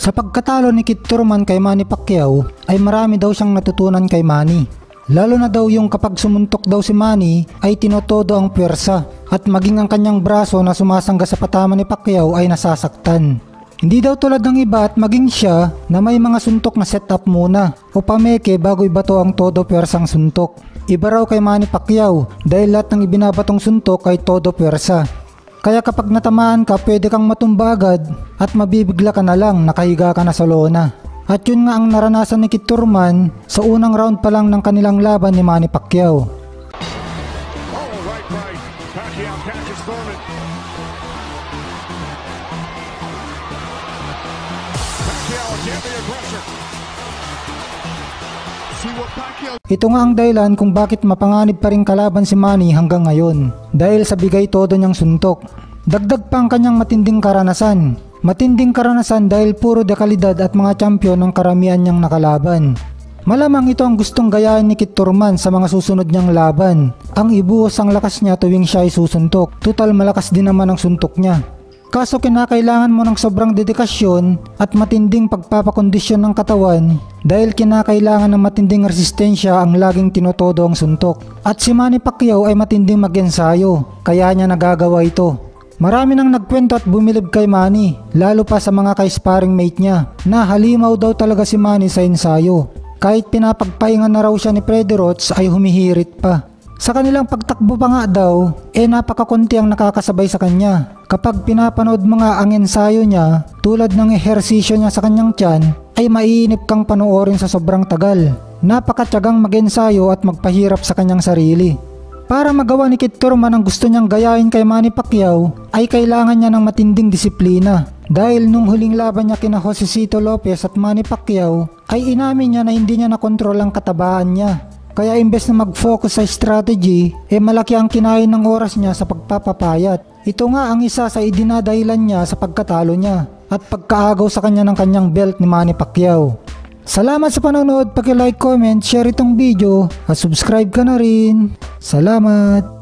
Sa pagkatalo ni Kid Thurman kay Manny Pacquiao ay marami daw siyang natutunan kay Manny. Lalo na daw yung kapag sumuntok daw si Manny ay tinotodo ang puwersa at maging ang kanyang braso na sumasangga sa patama ni Pacquiao ay nasasaktan. Hindi daw tulad ng iba at maging siya na may mga suntok na setup muna o pameke bago ibato ang todo puwersang suntok. Iba raw kay Manny Pacquiao dahil lahat ng ibinabatong suntok ay todo puwersa. Kaya kapag natamaan ka pwede kang matumba agad at mabibigla ka na lang, nakahiga ka na sa lona. At yun nga ang naranasan ni Kid Thurman sa unang round pa lang ng kanilang laban ni Manny Pacquiao. Ito nga ang dahilan kung bakit mapanganib pa rin kalaban si Manny hanggang ngayon, dahil sa bigay todo niyang suntok. Dagdag pa ang kanyang matinding karanasan. Matinding karanasan dahil puro dekalidad at mga champion ang karamihan niyang nakalaban. Malamang ito ang gustong gayahin ni Kid Thurman sa mga susunod niyang laban. Ang ibuhos ang lakas niya tuwing siya ay susuntok. Total malakas din naman ang suntok niya. Kaso kinakailangan mo ng sobrang dedikasyon at matinding pagpapakondisyon ng katawan dahil kinakailangan ng matinding resistensya ang laging tinotodo ang suntok. At si Manny Pacquiao ay matinding mag-ensayo, kaya niya nagagawa ito. Marami nang nagkwento at bumilib kay Manny, lalo pa sa mga ka-sparring mate niya, na halimaw daw talaga si Manny sa ensayo. Kahit pinapagpahinga na raw siya ni Freddie Roach ay humihirit pa. Sa kanilang pagtakbo pa nga daw, napakakunti ang nakakasabay sa kanya. Kapag pinapanood mo nga ang ensayo niya, tulad ng ehersisyo niya sa kanyang tiyan, ay maiinip kang panoorin sa sobrang tagal. Napakatyagang mag-ensayo at magpahirap sa kanyang sarili. Para magawa ni Kid Thurman ang gusto niyang gayahin kay Manny Pacquiao, ay kailangan niya ng matinding disiplina. Dahil nung huling laban niya kina Josecito Lopez at Manny Pacquiao, ay inamin niya na hindi niya nakontrol ang katabaan niya. Kaya imbes na mag-focus sa strategy, malaki ang kinain ng oras niya sa pagpapapayat. Ito nga ang isa sa idinadahilan niya sa pagkatalo niya at pagkaagaw sa kanya ng kanyang belt ni Manny Pacquiao. Salamat sa panonood, paki-like, comment, share itong video at subscribe ka na rin. Salamat!